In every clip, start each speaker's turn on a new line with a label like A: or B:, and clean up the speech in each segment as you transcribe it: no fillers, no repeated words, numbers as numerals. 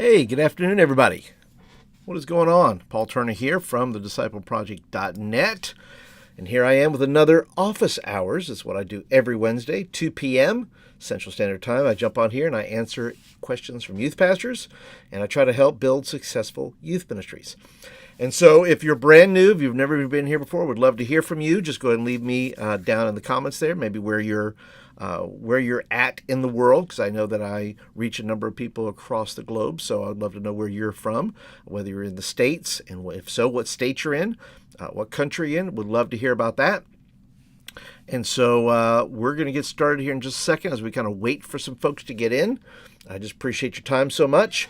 A: Hey, good afternoon, everybody. What is going on? Paul Turner here from thediscipleproject.net. And here I am with another office hours. It's what I do every Wednesday, 2 p.m. Central Standard Time. I jump on here and I answer questions from youth pastors, and I try to help build successful youth ministries. And so if you're brand new, if you've never been here before, would love to hear from you. Just go ahead and leave me down in the comments there, maybe where you're at in the world, because I know that I reach a number of people across the globe. So I'd love to know where you're from, whether you're in the States, and if so, what state you're in, what country you're in. Would love to hear about that. And so we're going to get started here in just a second as we kind of wait for some folks to get in. I just appreciate your time so much.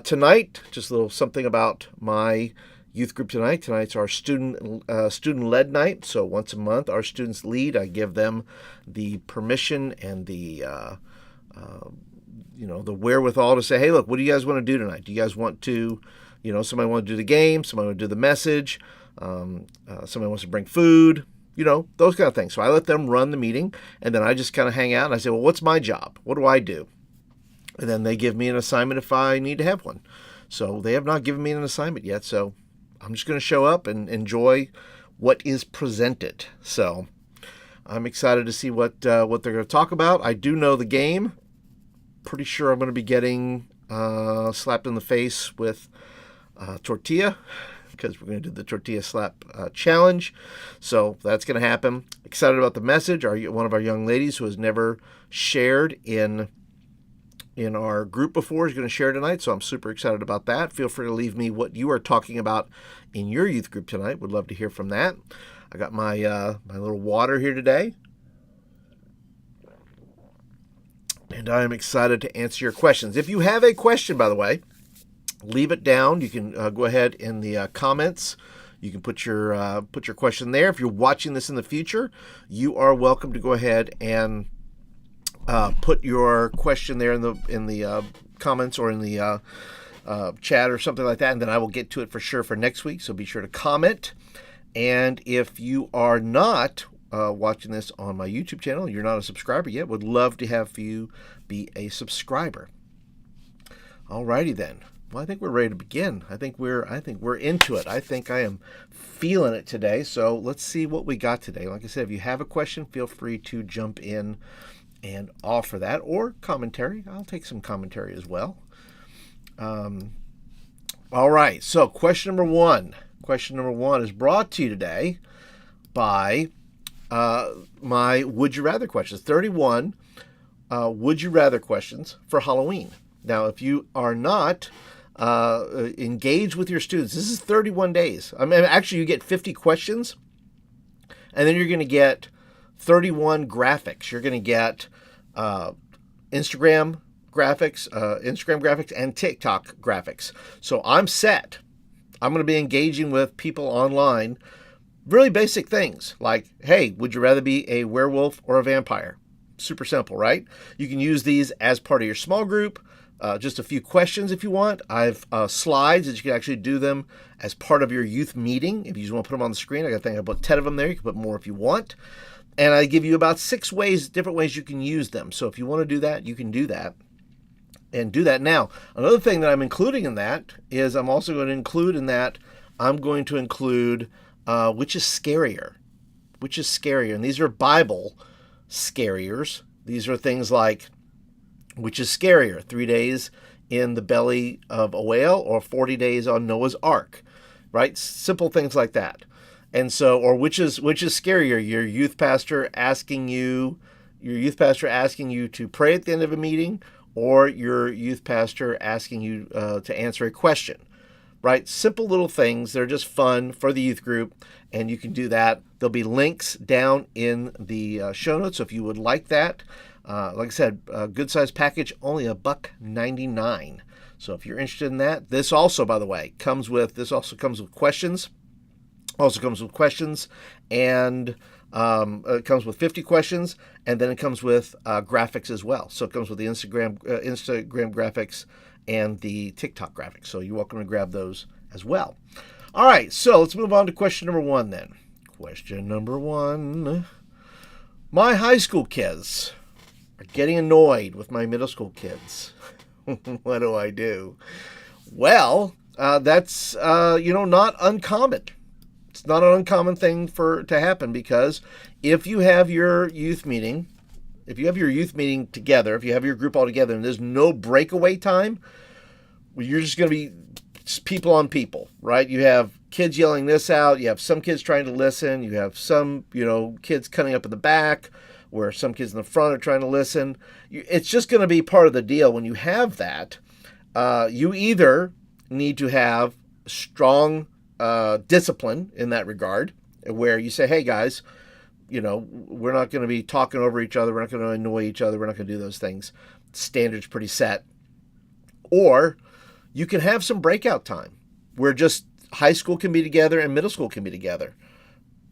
A: Tonight, just a little something about my youth group tonight. Tonight's our student-led night. So once a month, our students lead. I give them the permission and the wherewithal to say, hey, look, what do you guys want to do tonight? Do you guys want to, somebody want to do the game, somebody want to do the message, somebody wants to bring food, those kind of things. So I let them run the meeting, and then I just kind of hang out and I say, well, what's my job? What do I do? And then they give me an assignment if I need to have one. So they have not given me an assignment yet, so I'm just going to show up and enjoy what is presented. So I'm excited to see what they're going to talk about. I do know the game. Pretty sure I'm going to be getting slapped in the face with tortilla, because we're going to do the tortilla slap challenge. So that's going to happen. Excited about the message. One of our young ladies who has never shared in our group before is going to share tonight, so I'm super excited about that. Feel free to leave me what you are talking about in your youth group tonight. Would love to hear from that. I got my little water here today, and I am excited to answer your questions. If you have a question, by the way, leave it down. You can go ahead in the comments. You can put your question there. If you're watching this in the future, you are welcome to go ahead and put your question there in the comments or in the chat or something like that, and then I will get to it for sure for next week. So be sure to comment. And if you are not watching this on my YouTube channel, you're not a subscriber yet, would love to have you be a subscriber. Alrighty then. Well, I think we're ready to begin. I think we're into it. I think I am feeling it today. So let's see what we got today. Like I said, if you have a question, feel free to jump in and offer that, or commentary. I'll take some commentary as well. All right, so question number one. Question number one is brought to you today by my Would You Rather questions. 31 Would You Rather questions for Halloween. Now, if you are not engaged with your students, this is 31 days. I mean, actually, you get 50 questions, and then you're going to get 31 graphics. You're going to get Instagram graphics and TikTok graphics. So I'm set. I'm going to be engaging with people online. Really basic things like, hey, would you rather be a werewolf or a vampire? Super simple, right? You can use these as part of your small group. Just a few questions if you want. I've slides that you can actually do them as part of your youth meeting. If you just want to put them on the screen, I think I put 10 of them there. You can put more if you want. And I give you about 6 different ways you can use them. So if you want to do that, you can do that. And do that now. Another thing that I'm including in that is I'm also going to include which is scarier. Which is scarier. And these are Bible scariers. These are things like, which is scarier, 3 days in the belly of a whale or 40 days on Noah's Ark, right? Simple things like that. And so, or which is scarier, your youth pastor asking you to pray at the end of a meeting, or your youth pastor asking you to answer a question, right? Simple little things. They're just fun for the youth group, and you can do that. There'll be links down in the show notes. So if you would like that, like I said, a good size package, only $1.99. So if you're interested in that, this also, by the way, comes with questions. Also comes with questions, and it comes with 50 questions, and then it comes with graphics as well. So it comes with the Instagram graphics and the TikTok graphics. So you're welcome to grab those as well. All right, so let's move on to question number one then. Question number one. My high school kids are getting annoyed with my middle school kids. What do I do? Well, that's not uncommon. It's not an uncommon thing to happen, because if you have your youth meeting, together, if you have your group all together and there's no breakaway time, well, you're just going to be people on people, right? You have kids yelling this out. You have some kids trying to listen. You have some, kids cutting up in the back, where some kids in the front are trying to listen. It's just going to be part of the deal. When you have that, you either need to have strong discipline in that regard, where you say, hey guys, we're not going to be talking over each other. We're not going to annoy each other. We're not going to do those things. Standard's pretty set. Or you can have some breakout time where just high school can be together and middle school can be together.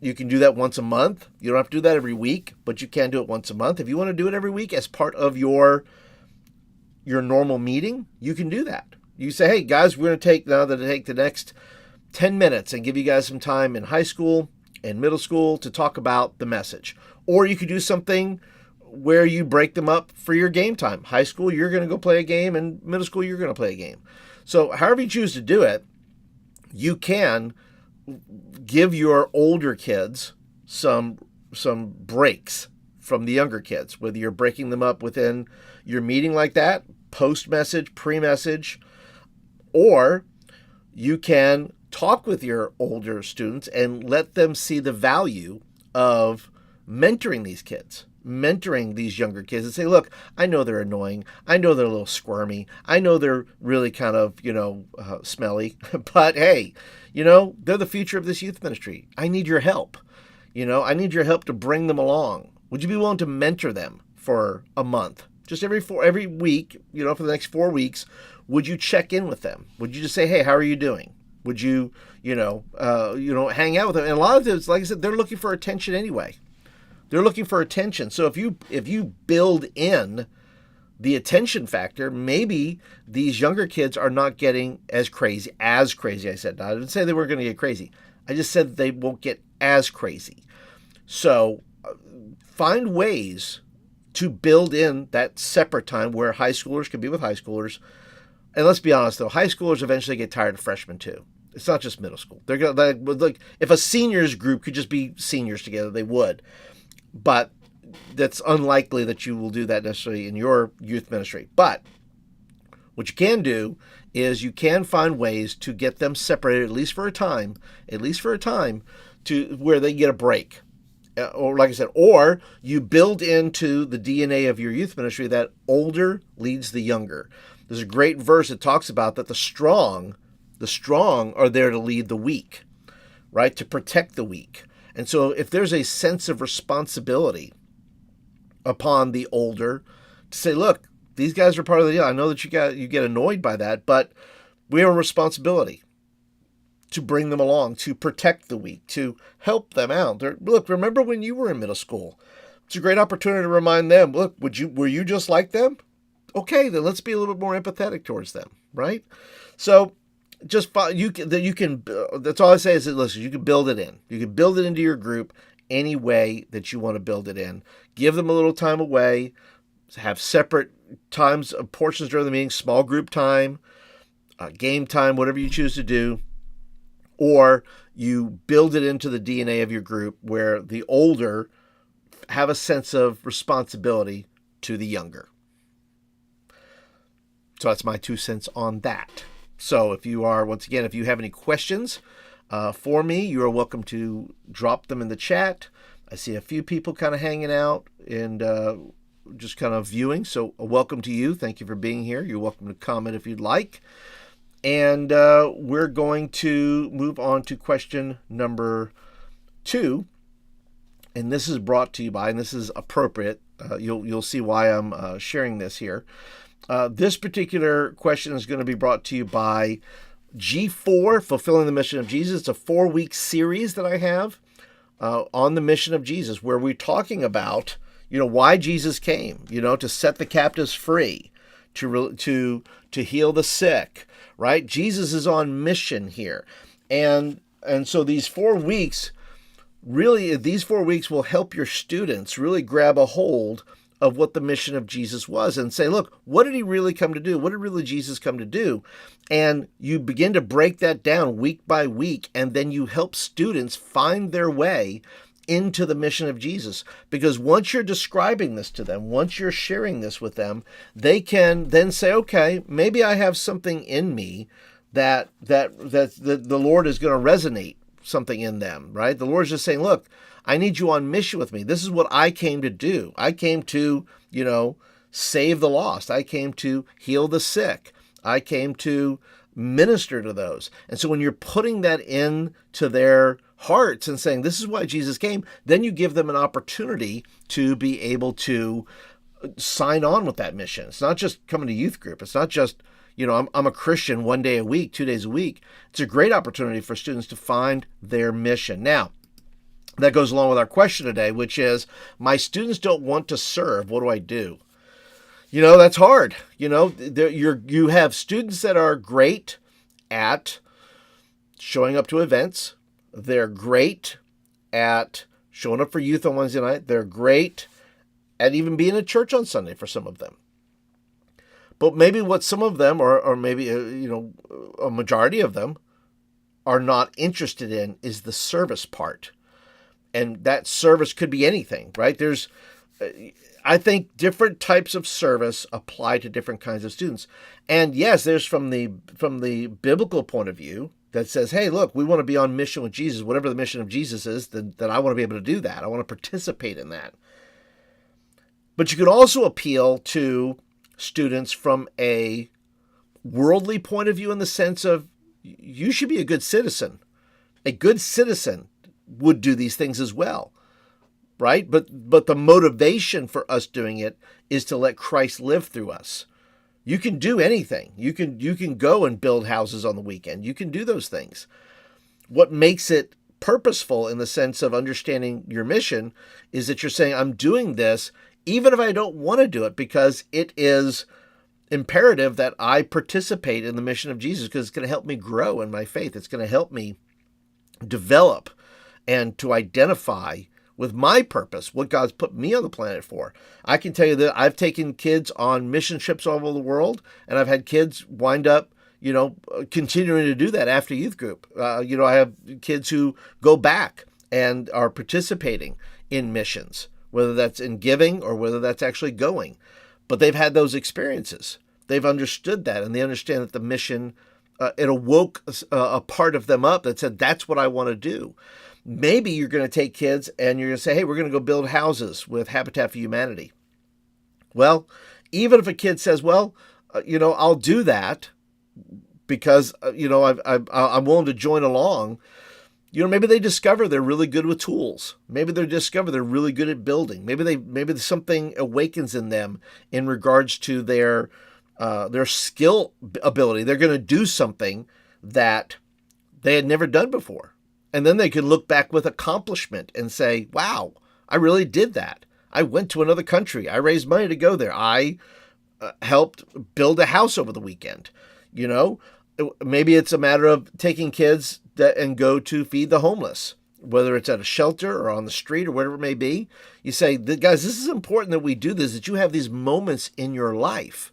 A: You can do that once a month. You don't have to do that every week, but you can do it once a month. If you want to do it every week as part of your normal meeting, you can do that. You say, hey guys, we're going to take the next 10 minutes and give you guys some time in high school and middle school to talk about the message. Or you could do something where you break them up for your game time. High school, you're going to go play a game, and middle school, you're going to play a game. So however you choose to do it, you can give your older kids some breaks from the younger kids, whether you're breaking them up within your meeting like that, post-message, pre-message, or you can talk with your older students and let them see the value of mentoring these kids, mentoring these younger kids, and say, look, I know they're annoying. I know they're a little squirmy. I know they're really kind of, smelly, but hey, they're the future of this youth ministry. I need your help. I need your help to bring them along. Would you be willing to mentor them for a month? Just every week, for the next 4 weeks, would you check in with them? Would you just say, hey, how are you doing? Would you, hang out with them? And a lot of times, like I said, they're looking for attention anyway. They're looking for attention. So if you build in the attention factor, maybe these younger kids are not getting as crazy. I said, now, I didn't say they weren't going to get crazy. I just said they won't get as crazy. So find ways to build in that separate time where high schoolers can be with high schoolers. And let's be honest, though, high schoolers eventually get tired of freshmen too. It's not just middle school. They're gonna like if a seniors group could just be seniors together, they would. But that's unlikely that you will do that necessarily in your youth ministry. But what you can do is you can find ways to get them separated, at least for a time, to where they get a break. Or like I said, or you build into the DNA of your youth ministry that older leads the younger. There's a great verse that talks about that the strong are there to lead the weak, right? To protect the weak. And so if there's a sense of responsibility upon the older to say, look, these guys are part of the deal. I know that you get annoyed by that, but we have a responsibility to bring them along, to protect the weak, to help them out. Look, remember when you were in middle school? It's a great opportunity to remind them, look, were you just like them? Okay, then let's be a little bit more empathetic towards them, right? So just you can that's all I say is that, listen, you can build it in. You can build it into your group any way that you want to build it in. Give them a little time away. Have separate times, portions during the meeting, small group time, game time, whatever you choose to do. Or you build it into the DNA of your group where the older have a sense of responsibility to the younger. So that's my 2 cents on that. So if you have any questions for me, you are welcome to drop them in the chat. I see a few people kind of hanging out and just kind of viewing. So welcome to you. Thank you for being here. You're welcome to comment if you'd like. And we're going to move on to question number 2. And this is brought to you by, and this is appropriate. You'll see why I'm sharing this here. This particular question is going to be brought to you by G4, Fulfilling the Mission of Jesus. It's a 4-week series that I have on the mission of Jesus, where we're talking about, why Jesus came, to set the captives free, to heal the sick, right? Jesus is on mission here. And so these 4 weeks will help your students really grab a hold of what the mission of Jesus was and say, look, what did he really come to do? What did really Jesus come to do? And you begin to break that down week by week, and then you help students find their way into the mission of Jesus. Because once you're describing this to them, once you're sharing this with them, they can then say, okay, maybe I have something in me that the Lord is going to resonate something in them, right? The Lord's just saying, look, I need you on mission with me. This is what I came to do. I came to, save the lost. I came to heal the sick. I came to minister to those. And so when you're putting that into their hearts and saying, this is why Jesus came, then you give them an opportunity to be able to sign on with that mission. It's not just coming to youth group. It's not just, I'm a Christian 1 day a week, 2 days a week. It's a great opportunity for students to find their mission. Now, that goes along with our question today, which is, my students don't want to serve. What do I do? That's hard. You have students that are great at showing up to events. They're great at showing up for youth on Wednesday night. They're great at even being at church on Sunday for some of them. But maybe what some of them, or maybe, a majority of them, are not interested in is the service part. And that service could be anything, right? I think different types of service apply to different kinds of students. And yes, there's from the biblical point of view that says, hey, look, we want to be on mission with Jesus. Whatever the mission of Jesus is, then I want to be able to do that. I want to participate in that. But you could also appeal to students from a worldly point of view, in the sense of, you should be a good citizen. A good citizen would do these things as well, right? But the motivation for us doing it is to let Christ live through us. You can do anything. You can go and build houses on the weekend. You can do those things. What makes it purposeful in the sense of understanding your mission is that you're saying, I'm doing this even if I don't want to do it, because it is imperative that I participate in the mission of Jesus, because it's going to help me grow in my faith. It's going to help me develop and to identify with my purpose, what God's put me on the planet for. I can tell you that I've taken kids on mission trips all over the world, and I've had kids wind up, continuing to do that after youth group. I have kids who go back and are participating in missions, whether that's in giving or whether that's actually going. But they've had those experiences. They've understood that, and they understand that the mission, it awoke a part of them up that said, that's what I want to do. Maybe you're going to take kids and you're going to say, hey, we're going to go build houses with Habitat for Humanity. Well, even if a kid says, well, I'll do that because, I'm willing to join along. Maybe they discover they're really good with tools. Maybe they discover they're really good at building. Maybe something awakens in them in regards to their skill ability. They're going to do something that they had never done before. And then they can look back with accomplishment and say, wow, I really did that. I went to another country. I raised money to go there. I helped build a house over the weekend. Maybe it's a matter of taking kids and go to feed the homeless, whether it's at a shelter or on the street or whatever it may be. You say, guys, this is important that we do this, that you have these moments in your life.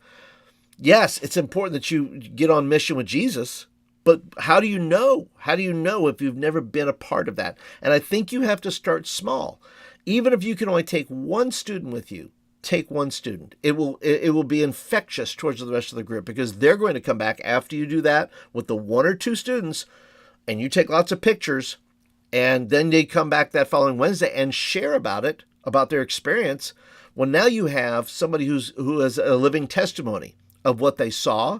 A: Yes, it's important that you get on mission with Jesus. But how do you know? How do you know if you've never been a part of that? And I think you have to start small. Even if you can only take one student with you, take one student. It will be infectious towards the rest of the group, because they're going to come back after you do that with the 1 or 2 students, and you take lots of pictures, and then they come back that following Wednesday and share about it, about their experience. Well, now you have somebody who has a living testimony of what they saw,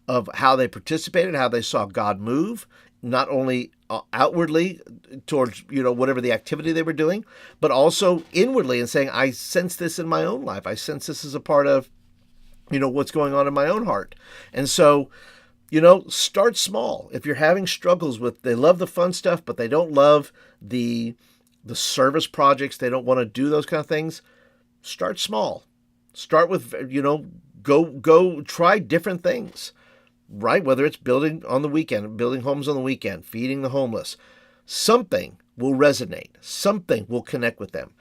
A: of how they participated, how they saw God move, not only outwardly towards, whatever the activity they were doing, but also inwardly, and saying, I sense this in my own life. I sense this as a part of, what's going on in my own heart. And so, start small. If you're having struggles they love the fun stuff, but they don't love the service projects, they don't want to do those kind of things, start small. Start with, go try different things. Right? Whether it's building on the weekend, building homes on the weekend, feeding the homeless, something will resonate. Something will connect with them.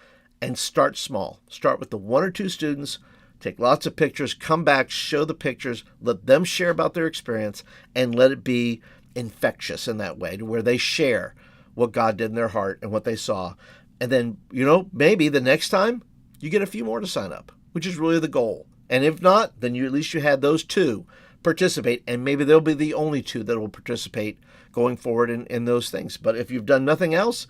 A: and start small. Start with the 1 or 2 students, take lots of pictures, come back, show the pictures, let them share about their experience, and let it be infectious in that way to where they share what God did in their heart and what they saw. And then, maybe the next time you get a few more to sign up, which is really the goal. And if not, then at least you had those 2 participate, and maybe they'll be the only 2 that will participate going forward in those things. But if you've done nothing else,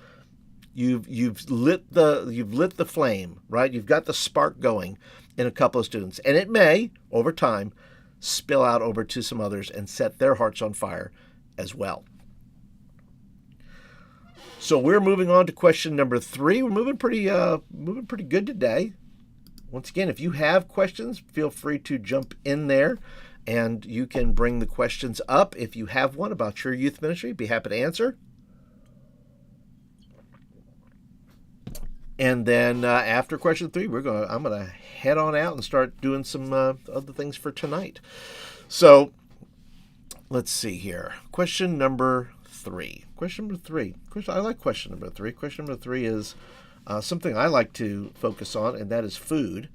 A: you've lit the flame, right? You've got the spark going in a couple of students, and it may over time spill out over to some others and set their hearts on fire as well. So we're moving on to question number 3. We're moving pretty good today. Once again, if you have questions, feel free to jump in there, and you can bring the questions up if you have one about your youth ministry. Be happy to answer. And then after question 3, I'm gonna head on out and start doing some other things for tonight. So let's see here. Question number 3. I like question number 3. Question number 3 is something I like to focus on, and that is food.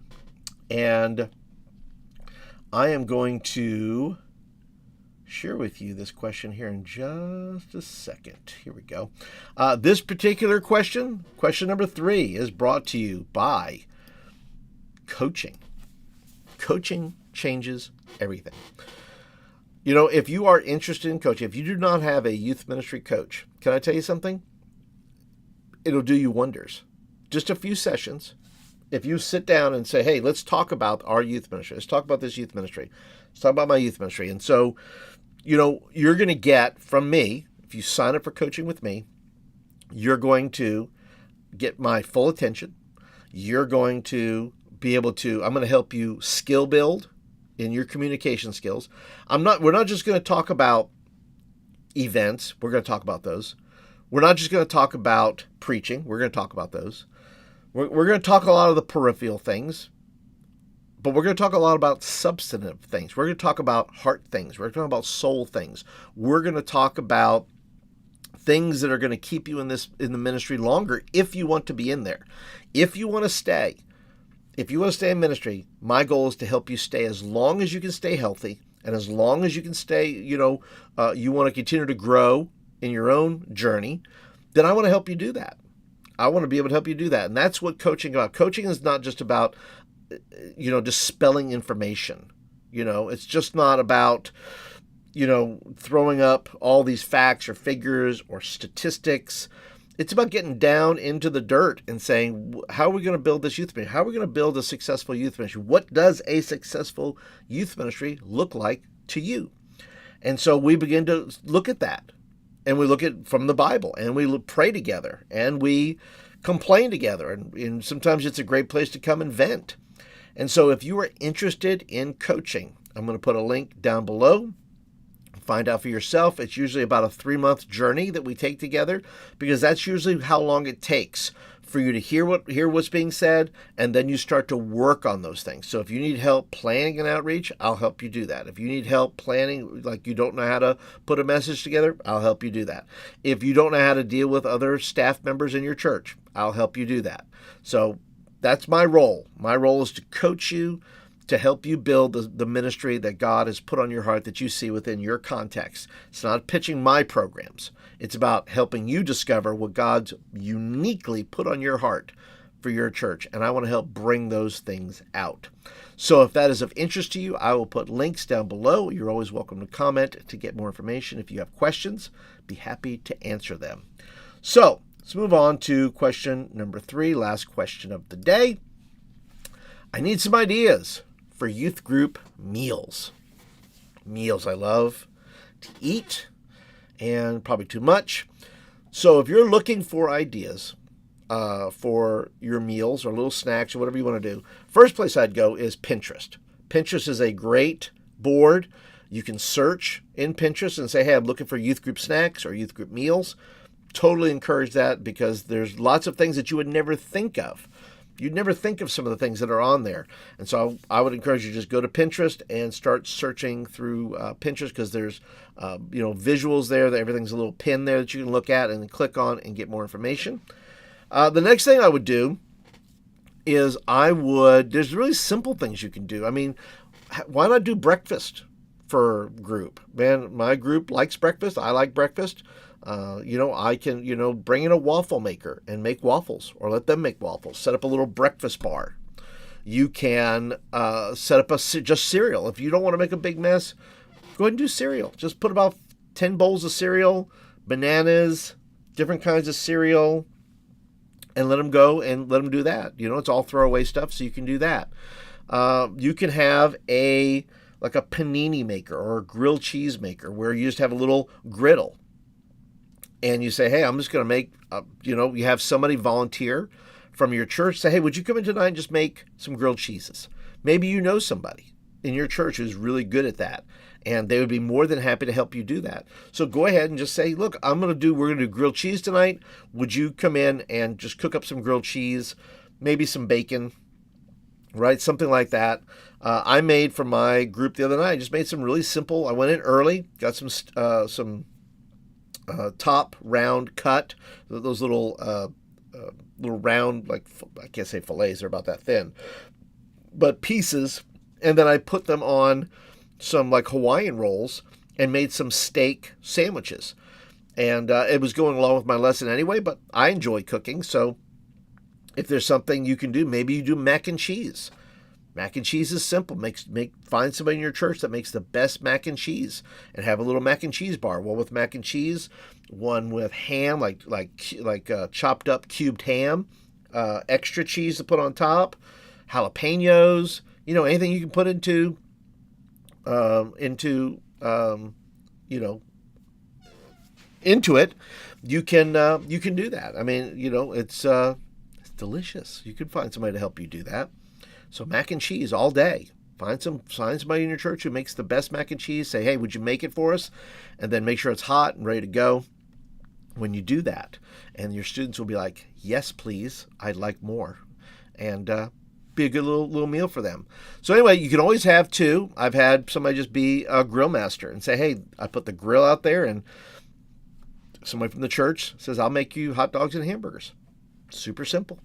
A: And I am going to share with you this question here in just a second. Here we go. This particular question number 3, is brought to you by coaching. Coaching changes everything. If you are interested in coaching, if you do not have a youth ministry coach, can I tell you something? It'll do you wonders. Just a few sessions. If you sit down and say, hey, let's talk about our youth ministry. Let's talk about this youth ministry. Let's talk about my youth ministry. And so, you're going to get from me, if you sign up for coaching with me, you're going to get my full attention. You're going to be able to, I'm going to help you skill build in your communication skills. We're not just going to talk about events. We're going to talk about those. We're not just going to talk about preaching. We're going to talk about those. We're going to talk a lot of the peripheral things, but we're going to talk a lot about substantive things. We're going to talk about heart things. We're going to talk about soul things. We're going to talk about things that are going to keep you in the ministry longer if you want to be in there. If you want to stay in ministry, my goal is to help you stay as long as you can stay healthy, and as long as you can stay, you want to continue to grow in your own journey, then I want to help you do that. I want to be able to help you do that. And that's what coaching is about. Coaching is not just about, dispelling information. It's just not about, throwing up all these facts or figures or statistics. It's about getting down into the dirt and saying, how are we going to build this youth ministry? How are we going to build a successful youth ministry? What does a successful youth ministry look like to you? And so we begin to look at that. And we look at from the Bible, and we pray together, and we complain together, and sometimes it's a great place to come and vent. And so if you are interested in coaching, I'm going to put a link down below. Find out for yourself. It's usually about a 3-month journey that we take together, because that's usually how long it takes for you to hear what's being said, and then you start to work on those things. So if you need help planning an outreach, I'll help you do that. If you need help planning, like you don't know how to put a message together, I'll help you do that. If you don't know how to deal with other staff members in your church, I'll help you do that. So that's my role. My role is to coach you, to help you build the ministry that God has put on your heart that you see within your context. It's not pitching my programs. It's about helping you discover what God's uniquely put on your heart for your church. And I want to help bring those things out. So if that is of interest to you, I will put links down below. You're always welcome to comment to get more information. If you have questions, be happy to answer them. So let's move on to question number 3, last question of the day. I need some ideas for youth group meals. Meals I love to eat, and probably too much. So if you're looking for ideas for your meals or little snacks or whatever you want to do, first place I'd go is Pinterest. Pinterest is a great board. You can search in Pinterest and say, hey, I'm looking for youth group snacks or youth group meals. Totally encourage that, because there's lots of things that you would never think of. You'd never think of some of the things that are on there. And so I would encourage you to just go to Pinterest and start searching through Pinterest, because there's visuals there. Everything's a little pin there that you can look at and then click on and get more information. The next thing I would do is there's really simple things you can do. I mean, why not do breakfast for group? Man, my group likes breakfast. I like breakfast. I can, bring in a waffle maker and make waffles, or let them make waffles. Set up a little breakfast bar. You can set up just cereal. If you don't want to make a big mess, go ahead and do cereal. Just put about 10 bowls of cereal, bananas, different kinds of cereal, and let them go and let them do that. It's all throwaway stuff, so you can do that. You can have a panini maker or a grilled cheese maker where you just have a little griddle. And you say, hey, I'm just going to make, you have somebody volunteer from your church. Say, hey, would you come in tonight and just make some grilled cheeses? Maybe you know somebody in your church who's really good at that, and they would be more than happy to help you do that. So go ahead and just say, look, we're going to do grilled cheese tonight. Would you come in and just cook up some grilled cheese, maybe some bacon, right? Something like that. I made for my group the other night. I just made some really simple. I went in early, got some top round cut, those little round, like, I can't say fillets, they're about that thin, but pieces. And then I put them on some like Hawaiian rolls and made some steak sandwiches. And it was going along with my lesson anyway, but I enjoy cooking. So if there's something you can do, maybe you do mac and cheese. Mac and cheese is simple. Find somebody in your church that makes the best mac and cheese, and have a little mac and cheese bar. One with mac and cheese, one with ham, like chopped up cubed ham, extra cheese to put on top, jalapenos. Anything you can put into it. You can do that. I mean, it's delicious. You can find somebody to help you do that. So mac and cheese all day. Find somebody in your church who makes the best mac and cheese. Say, hey, would you make it for us? And then make sure it's hot and ready to go when you do that. And your students will be like, yes, please. I'd like more. And be a good little meal for them. So anyway, you can always have two. I've had somebody just be a grill master and say, hey, I put the grill out there, and somebody from the church says, I'll make you hot dogs and hamburgers. Super simple.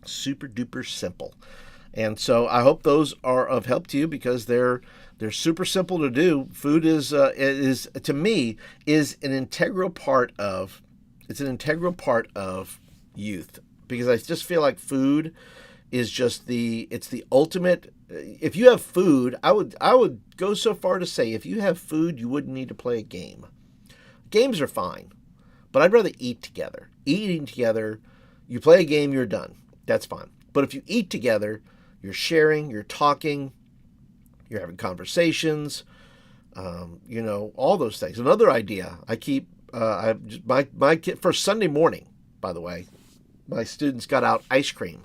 A: Super duper simple. And so I hope those are of help to you, because they're super simple to do. Food is to me is an integral part of youth, because I just feel like food is just it's the ultimate. If you have food, I would go so far to say, if you have food, you wouldn't need to play a game. Games are fine, but I'd rather eat together. Eating together, you play a game, you're done. That's fine. But if you eat together, you're sharing, you're talking, you're having conversations, all those things. Another idea I keep, my kid, for Sunday morning, by the way, my students got out ice cream.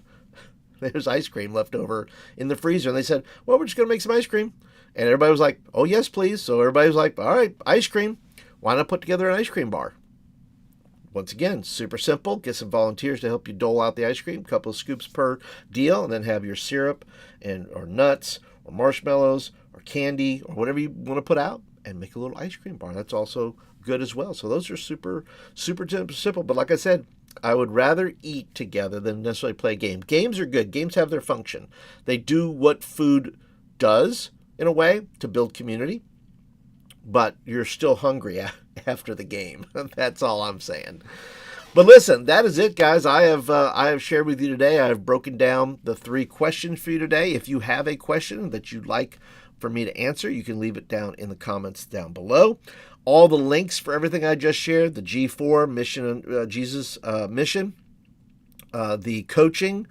A: There's ice cream left over in the freezer. And they said, well, we're just going to make some ice cream. And everybody was like, oh, yes, please. So everybody was like, all right, ice cream. Why not put together an ice cream bar? Once again, super simple. Get some volunteers to help you dole out the ice cream, a couple of scoops per deal, and then have your syrup or nuts or marshmallows or candy or whatever you want to put out, and make a little ice cream bar. That's also good as well. So those are super, super simple. But like I said, I would rather eat together than necessarily play a game. Games are good. Games have their function. They do what food does, in a way, to build community, but you're still hungry after the game. That's all I'm saying. But listen, that is it, guys. I have shared with you today. I have broken down the 3 questions for you today. If you have a question that you'd like for me to answer, you can leave it down in the comments down below. All the links for everything I just shared, the G4 mission, Jesus mission, the coaching,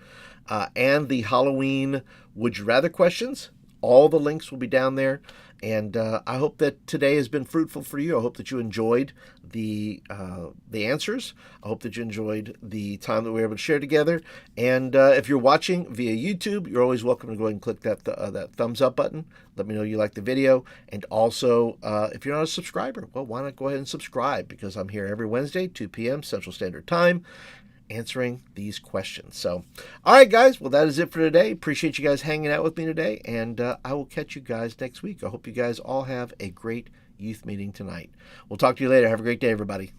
A: and the Halloween Would You Rather questions, all the links will be down there. And I hope that today has been fruitful for you. I hope that you enjoyed the answers. I hope that you enjoyed the time that we were able to share together. And if you're watching via YouTube, you're always welcome to go ahead and click that thumbs up button. Let me know you like the video. And also, if you're not a subscriber, well, why not go ahead and subscribe? Because I'm here every Wednesday, 2 p.m. Central Standard Time, answering these questions. So, all right, guys. Well, that is it for today. Appreciate you guys hanging out with me today, and I will catch you guys next week. I hope you guys all have a great youth meeting tonight. We'll talk to you later. Have a great day, everybody.